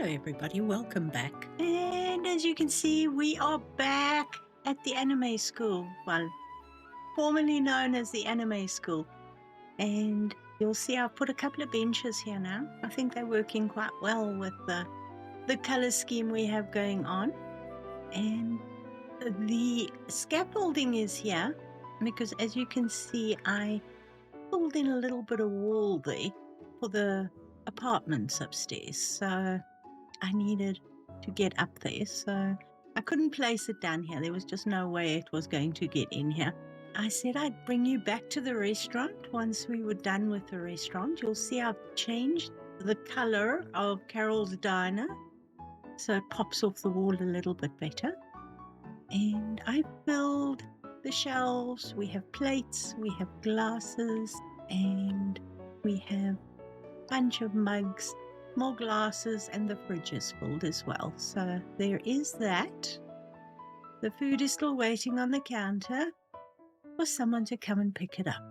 everybody, welcome back. And as you can see, we are back at the anime school, well, formerly known as the anime school. And you'll see I've put a couple of benches here now. I think they're working quite well with the color scheme we have going on. And the scaffolding is here because, as you can see, I filled in a little bit of wall there for the apartments upstairs. So I needed to get up there, so I couldn't place it down here. There was just no way it was going to get in here. I said I'd bring you back to the restaurant once we were done with the restaurant. You'll see I've changed the color of Carol's diner, so it pops off the wall a little bit better. And I filled the shelves. We have plates, we have glasses, and we have a bunch of mugs, more glasses, and the fridge is filled as well. So there is that. The food is still waiting on the counter for someone to come and pick it up.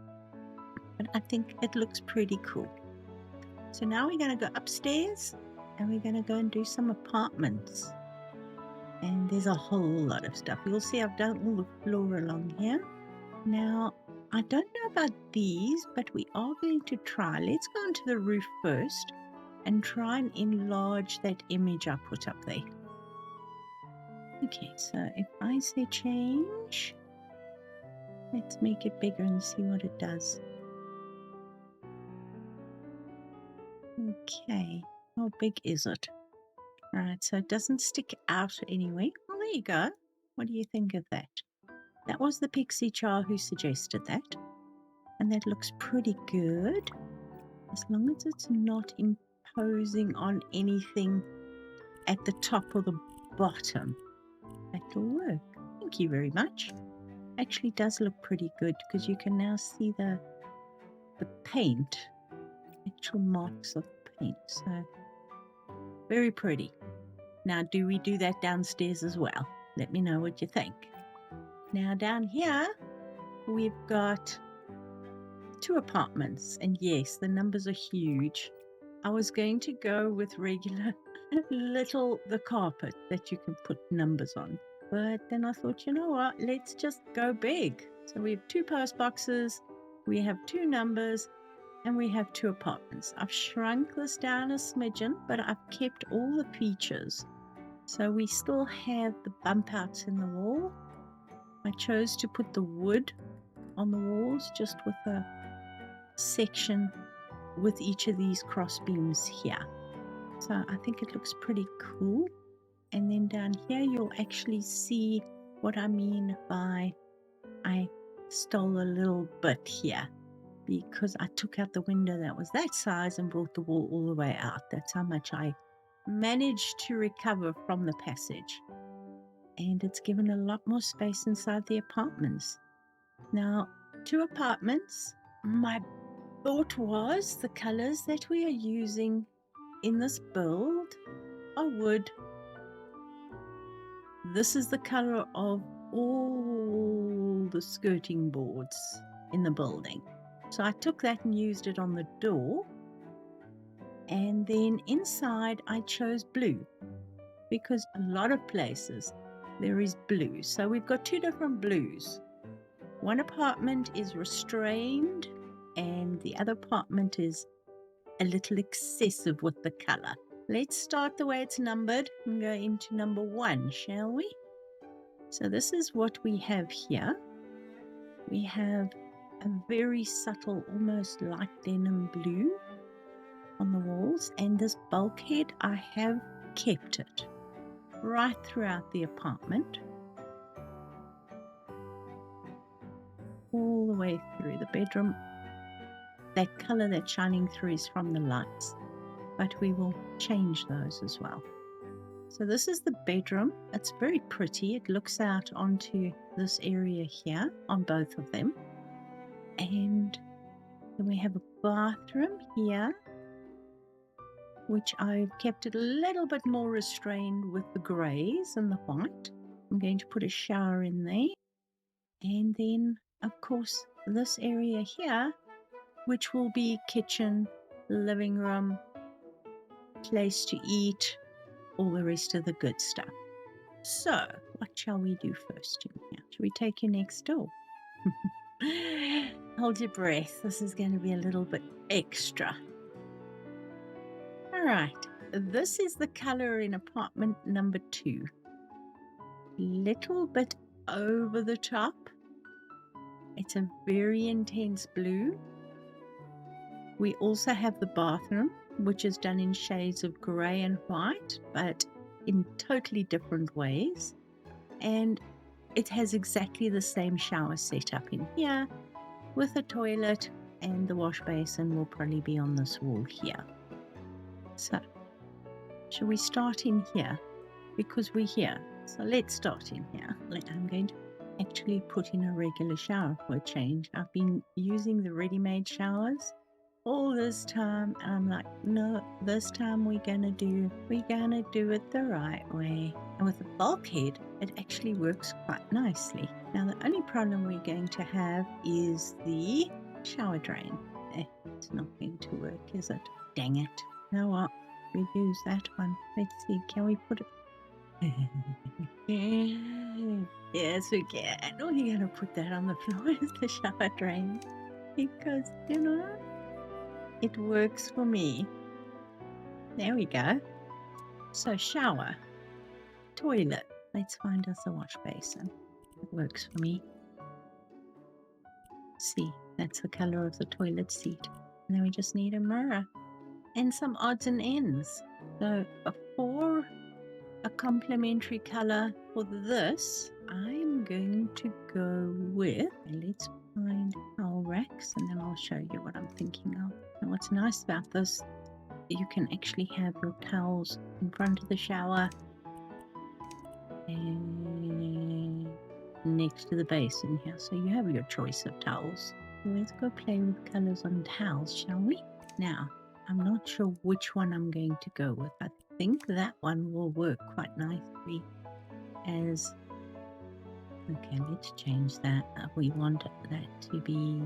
But I think it looks pretty cool. So now we're going to go upstairs and we're going to go and do some apartments. And there's a whole lot of stuff. You'll see I've done all the floor along here. Now, I don't know about these, but we are going to try. Let's go onto the roof first and try and enlarge that image I put up there. Okay, so if I say change, let's make it bigger and see what it does. Okay, how big is it? All right, so it doesn't stick out anyway. Well, there you go. What do you think of that? That was the Pixie Char who suggested that. And that looks pretty good. As long as it's not imposing on anything at the top or the bottom, that'll work. Thank you very much. Actually does look pretty good because you can now see the paint, actual marks of paint. So very pretty. Now, do we do that downstairs as well? Let me know what you think. Now down here, we've got 2 apartments, and yes, the numbers are huge. I was going to go with regular the carpet that you can put numbers on. But then I thought, you know what, let's just go big. So we have 2 post boxes, we have 2 numbers, and we have 2 apartments. I've shrunk this down a smidgen, but I've kept all the features. So we still have the bump outs in the wall. I chose to put the wood on the walls just with a section with each of these cross beams here. So I think it looks pretty cool. And then down here you'll actually see what I mean by I stole a little bit here because I took out the window that was that size and brought the wall all the way out. That's how much I managed to recover from the passage. And it's given a lot more space inside the apartments. Now, 2 apartments. My thought was the colors that we are using in this build are wood. This is the color of all the skirting boards in the building. So I took that and used it on the door. And then inside I chose blue because a lot of places there is blue. So we've got 2 different blues. One apartment is restrained and the other apartment is a little excessive with the color. Let's start the way it's numbered and go into number 1, shall we? So this is what we have here. We have a very subtle, almost light denim blue on the walls, and this bulkhead, I have kept it right throughout the apartment, all the way through the bedroom. That color that's shining through is from the lights, but we will change those as well. So this is the bedroom. It's very pretty. It looks out onto this area here on both of them. And then we have a bathroom here, which I've kept it a little bit more restrained with the greys and the white. I'm going to put a shower in there. And then, of course, this area here, which will be kitchen, living room, place to eat, all the rest of the good stuff. So, what shall we do first in here? Shall we take you next door? Hold your breath. This is going to be a little bit extra. All right. This is the color in apartment number 2. Little bit over the top. It's a very intense blue. We also have the bathroom, which is done in shades of grey and white, but in totally different ways. And it has exactly the same shower setup in here, with a toilet, and the wash basin will probably be on this wall here. So, shall we start in here? Because we're here. So let's start in here. I'm going to actually put in a regular shower for a change. I've been using the ready-made showers all this time, and I'm like, no, this time we're gonna do it the right way. And with the bulkhead, it actually works quite nicely. Now the only problem we're going to have is the shower drain. It's not going to work, is it? Dang it. You know what? We use that one. Let's see, can we put it? Yes, we can. We're gonna put that on the floor as the shower drain, because you know it works for me. There we go. So shower, toilet. Let's find us a wash basin. It works for me. See, that's the color of the toilet seat. And then we just need a mirror and some odds and ends. So for a complementary color for this, I'm going to go with, let's find towel racks, and then I'll show you what I'm thinking of. And what's nice about this, you can actually have your towels in front of the shower and next to the basin here, so you have your choice of towels. So let's go play with colors on towels, shall we? Now, I'm not sure which one I'm going to go with. I think that one will work quite nicely as... Okay, let's change that. We want that to be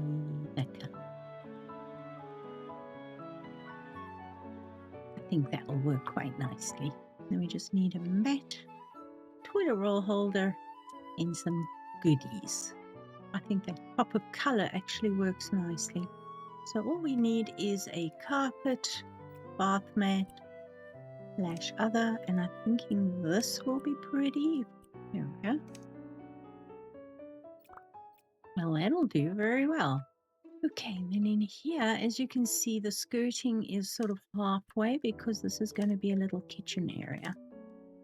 that color. I think that will work quite nicely. Then we just need a mat, toilet roll holder, and some goodies. I think that pop of color actually works nicely. So all we need is a carpet, bath mat, / other, and I'm thinking this will be pretty. There we go. Well, that'll do very well. Okay, and then in here, as you can see, the skirting is sort of halfway because this is going to be a little kitchen area.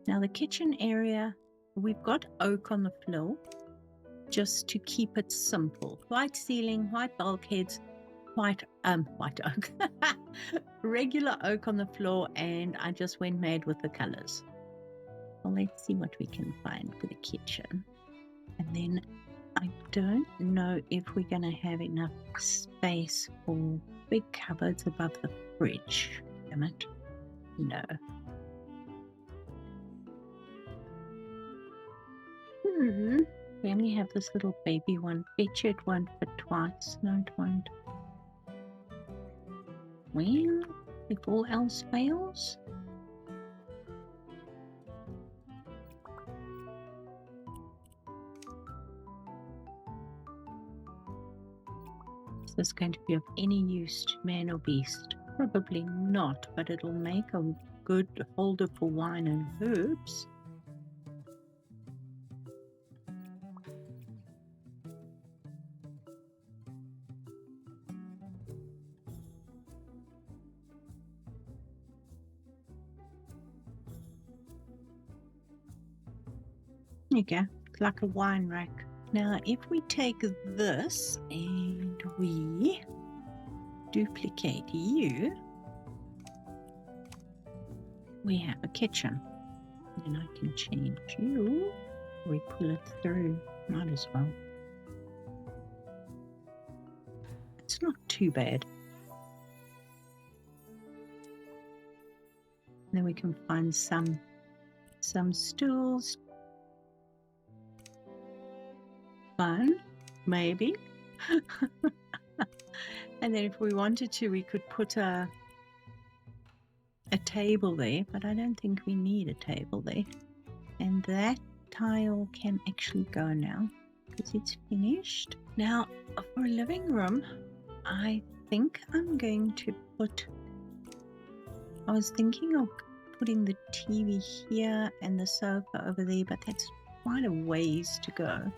Now the kitchen area, we've got oak on the floor just to keep it simple. White ceiling, white bulkheads, white oak. Regular oak on the floor, and I just went mad with the colors. Well, let's see what we can find for the kitchen. And then I don't know if we're going to have enough space for big cupboards above the fridge. Damn it. No. We only have this little baby one. Bet you it won't fit twice. No, it won't. Well, if all else fails. Is this going to be of any use to man or beast? Probably not, but it'll make a good holder for wine and herbs. There you go, it's like a wine rack. Now, if we take this and we duplicate you, we have a kitchen. And I can change you. We pull it through, might as well. It's not too bad. And then we can find some stools. Fun, maybe. And then if we wanted to, we could put a a table there, but I don't think we need a table there. And that tile can actually go now because it's finished. Now, for a living room, I think I'm going to put... I was thinking of putting the TV here and the sofa over there, but that's quite a ways to go.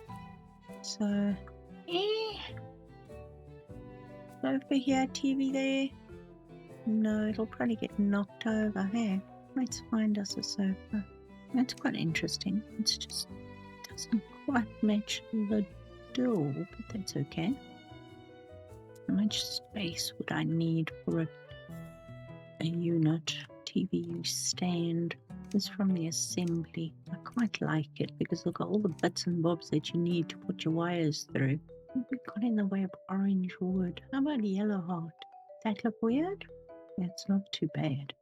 So, sofa here, TV there. No, it'll probably get knocked over. Hey, let's find us a sofa. That's quite interesting. It just doesn't quite match the door, but that's okay. How much space would I need for a unit? TV stand. This is from the assembly. I quite like it because look at all the bits and bobs that you need to put your wires through. We've got in the way of orange wood. How about yellow heart? Does that look weird? It's not too bad.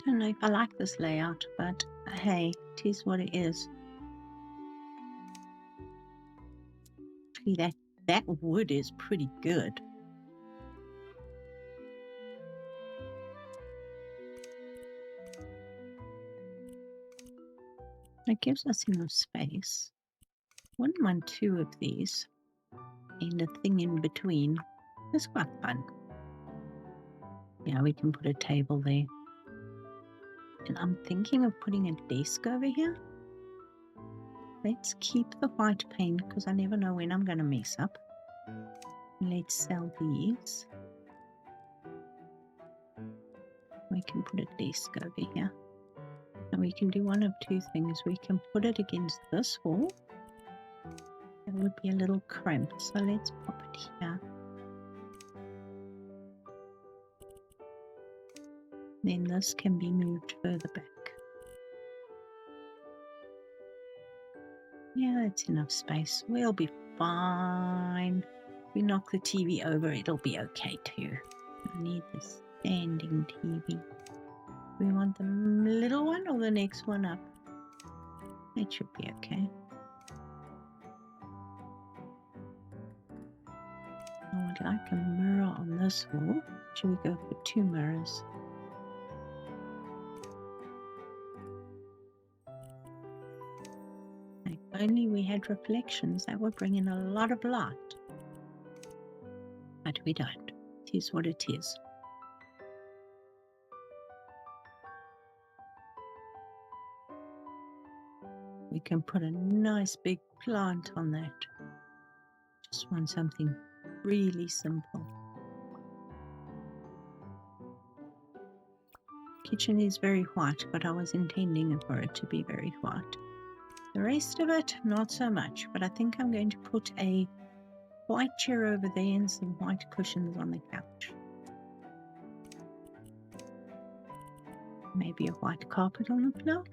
Don't know if I like this layout, but hey, it is what it is. Actually, that wood is pretty good. It gives us enough space. Wouldn't mind 2 of these and a thing in between. It's quite fun. Yeah, we can put a table there. And I'm thinking of putting a desk over here. Let's keep the white paint because I never know when I'm going to mess up. Let's sell these. We can put a desk over here. And we can do one of 2 things. We can put it against this wall. That would be a little cramped. So let's pop it here. Then this can be moved further back. Yeah, that's enough space. We'll be fine. If we knock the TV over, it'll be okay too. I need the standing TV. We want the little one or the next one up? It should be okay. I would like a mirror on this wall. Should we go for 2 mirrors? If only we had reflections, that would bring in a lot of light. But we don't. It is what it is. We can put a nice big plant on that. Just want something really simple. Kitchen is very white, but I was intending for it to be very white. The rest of it, not so much, but I think I'm going to put a white chair over there and some white cushions on the couch. Maybe a white carpet on the floor.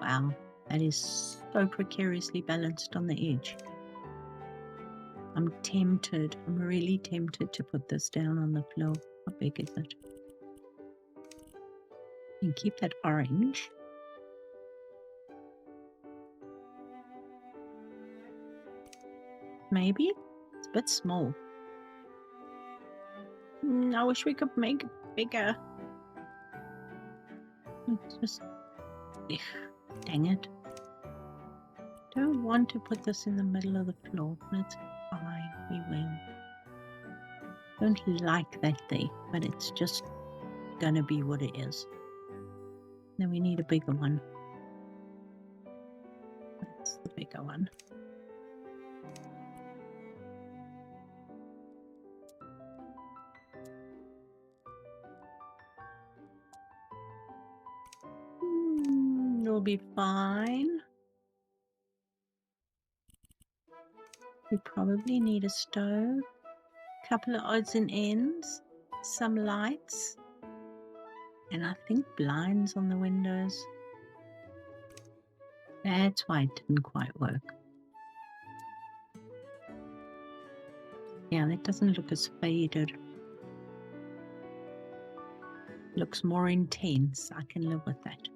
Wow, that is so precariously balanced on the edge. I'm really tempted to put this down on the floor. How big is it? And keep that orange. Maybe? It's a bit small. I wish we could make it bigger. It's just... dang it. Don't want to put this in the middle of the floor. That's fine. We will. Don't like that there, but it's just gonna be what it is. Then we need a bigger one. That's the bigger one. It'll be fine. We probably need a stove, a couple of odds and ends, some lights, and I think blinds on the windows. That's why it didn't quite work. Yeah, that doesn't look as faded. Looks more intense. I can live with that.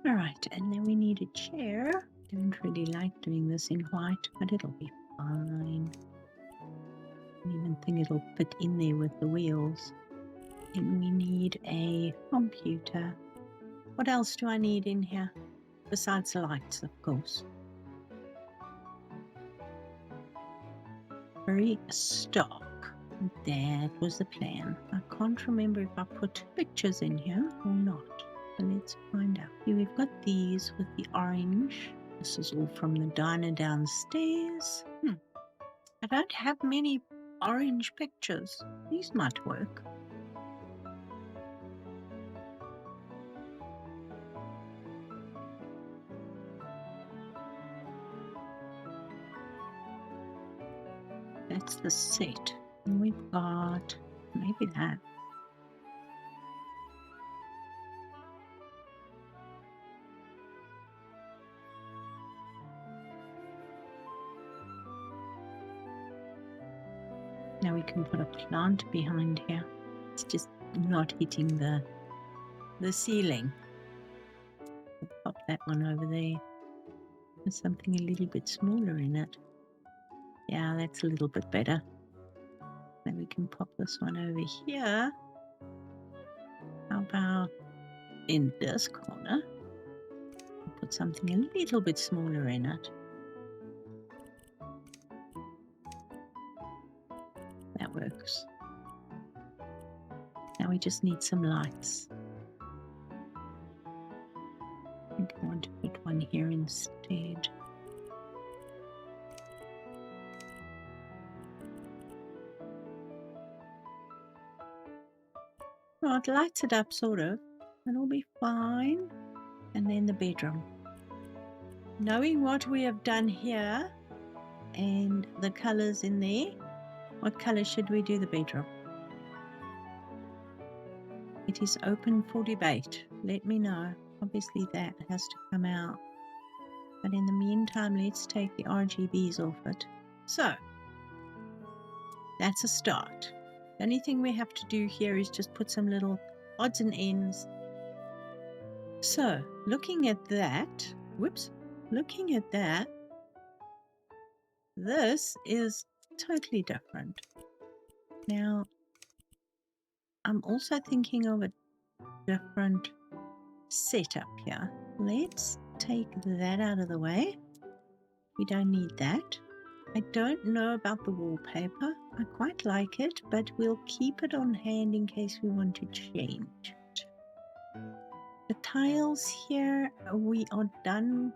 All right, and then we need a chair. Don't really like doing this in white, but it'll be fine. don't even think it'll fit in there with the wheels. And we need a computer. What else do I need in here? Besides lights, of course. Very stock. That was the plan. I can't remember if I put pictures in here or not. So let's find out. Here we've got these with the orange. This is all from the diner downstairs. I don't have many orange pictures. These might work. That's the set. And we've got maybe that. Now we can put a plant behind here. It's just not hitting the ceiling. We'll pop that one over there. There's something a little bit smaller in it. Yeah, that's a little bit better. Then we can pop this one over here. How about in this corner? We'll put something a little bit smaller in it. That works. Now we just need some lights. I think I want to put one here instead. Well, it lights it up, sort of. It'll be fine. And then the bedroom. Knowing what we have done here and the colors in there, what color should we do the bedroom? It is open for debate. Let me know. Obviously that has to come out. But in the meantime, let's take the RGBs off it. So, that's a start. The only thing we have to do here is just put some little odds and ends. So, looking at that, this is totally different. Now, I'm also thinking of a different setup here. Let's take that out of the way. We don't need that. I don't know about the wallpaper. I quite like it, but we'll keep it on hand in case we want to change it. The tiles here, we are done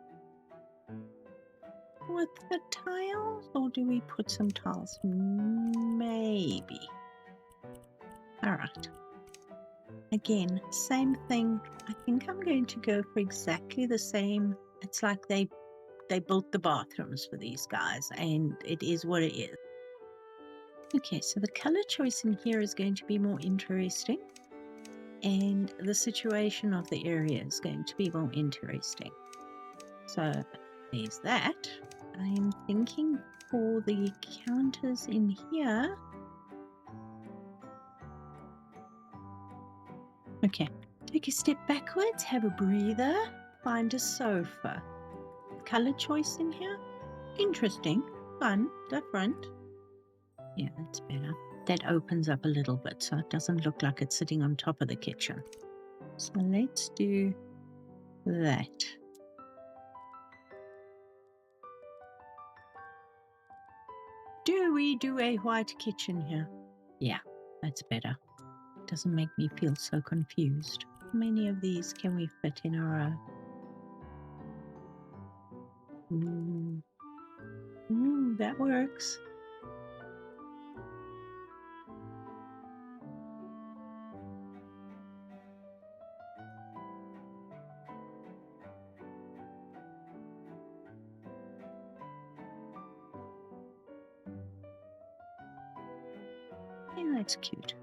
with the tiles, or do we put some tiles? Maybe. All right. Again, same thing. I think I'm going to go for exactly the same. It's like they built the bathrooms for these guys, and it is what it is. Okay, so the color choice in here is going to be more interesting, and the situation of the area is going to be more interesting. So there's that. I'm thinking for the counters in here. Okay, take a step backwards, have a breather, find a sofa. Color choice in here? Interesting, fun, different. Yeah, that's better. That opens up a little bit so it doesn't look like it's sitting on top of the kitchen. So let's do that. Do we do a white kitchen here? Yeah, that's better. Doesn't make me feel so confused. How many of these can we fit in a row? That works. Yeah, that's cute.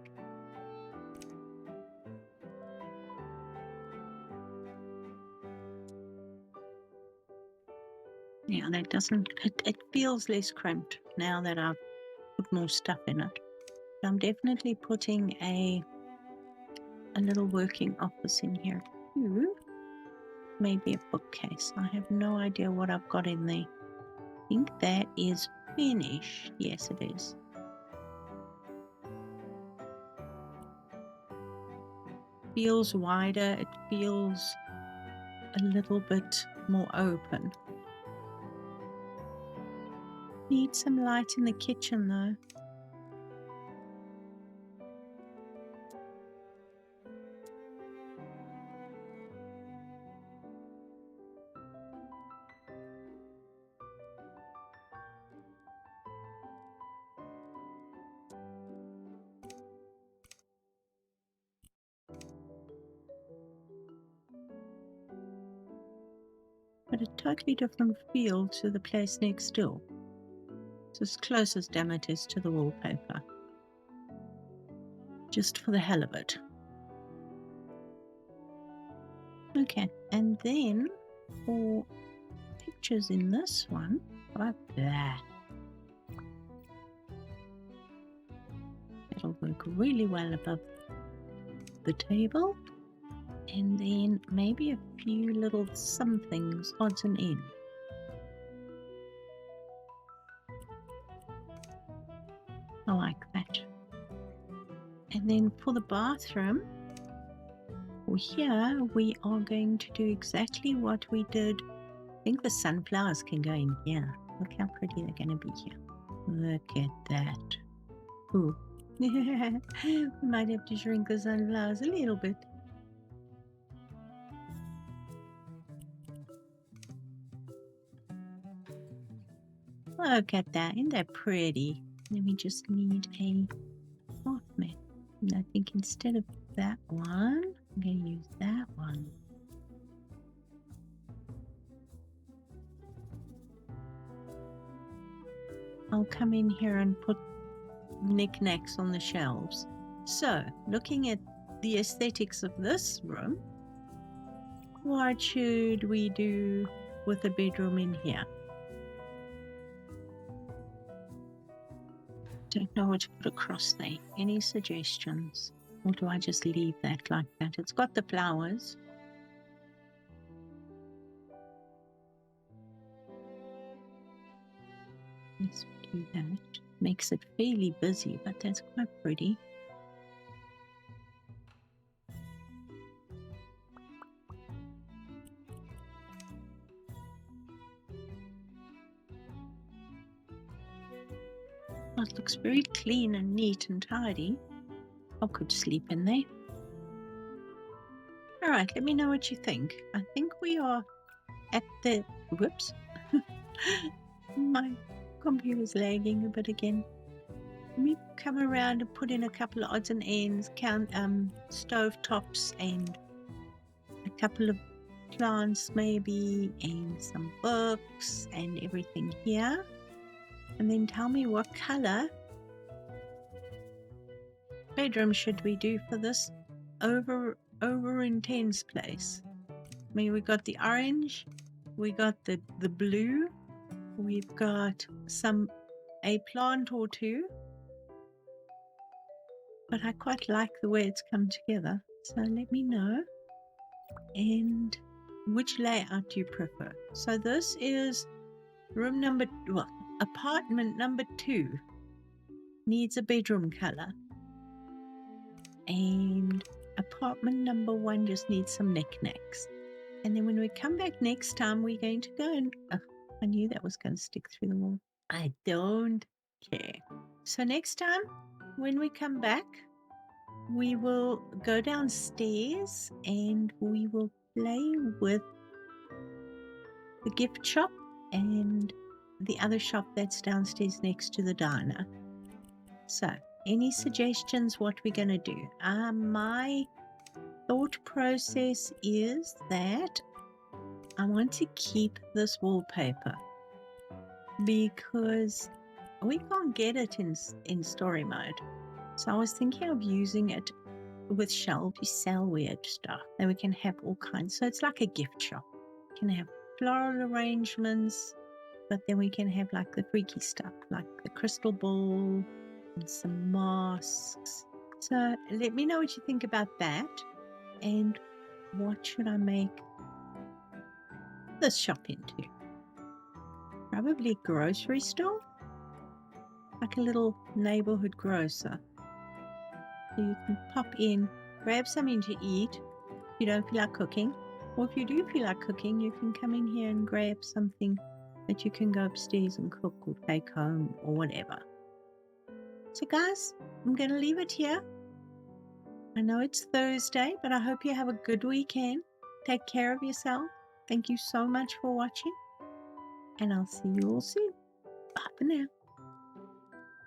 Yeah, that doesn't, it feels less cramped now that I've put more stuff in it. I'm definitely putting a little working office in here too. Maybe a bookcase. I have no idea what I've got in there. I think that is finished. Yes, it is. feels wider. It feels a little bit more open. Need some light in the kitchen though. But a totally different feel to the place next door. It's as close as damn it is to the wallpaper. Just for the hell of it. Okay, and then for pictures in this one, how about that? It'll work really well above the table. And then maybe a few little somethings, odds and ends. I like that. And then for the bathroom, here we are going to do exactly what we did. I think the sunflowers can go in here. Look how pretty they're going to be here. Look at that. Ooh. We might have to shrink the sunflowers a little bit. Look at that. Isn't that pretty? Then we just need a cloth mat. And I think instead of that one, I'm going to use that one. I'll come in here and put knickknacks on the shelves. So, looking at the aesthetics of this room, what should we do with the bedroom in here? Don't know what to put across there. Any suggestions? Or do I just leave that like that? It's got the flowers. Yes, we do that. Makes it fairly busy, but that's quite pretty. Oh, it looks very clean and neat and tidy. I could sleep in there. All right, let me know what you think. I think we are at the... Whoops. My computer's lagging a bit again. Let me come around and put in a couple of odds and ends, count stove tops and a couple of plants maybe, and some books and everything here. And then tell me what color bedroom should we do for this over intense place. I mean, we got the orange, we got the blue, we've got a plant or two, but I quite like the way it's come together. So let me know. And which layout do you prefer? So this is apartment number 2 needs a bedroom color, and apartment number 1 just needs some knickknacks. And then when we come back next time, we're going to go and I knew that was going to stick through the wall. I don't care. So next time when we come back, we will go downstairs and we will play with the gift shop and the other shop that's downstairs next to the diner. So, any suggestions what we're going to do? My thought process is that I want to keep this wallpaper because we can't get it in story mode. So I was thinking of using it with shelves to sell weird stuff. Then we can have all kinds. So it's like a gift shop. We can have floral arrangements, but then we can have like the freaky stuff, like the crystal ball and some masks. So let me know what you think about that. And what should I make this shop into? Probably a grocery store, like a little neighborhood grocer. So you can pop in, grab something to eat if you don't feel like cooking. Or if you do feel like cooking, you can come in here and grab something that you can go upstairs and cook or take home or whatever. So guys, I'm going to leave it here. I know it's Thursday, but I hope you have a good weekend. Take care of yourself. Thank you so much for watching, and I'll see you all soon. Bye for now.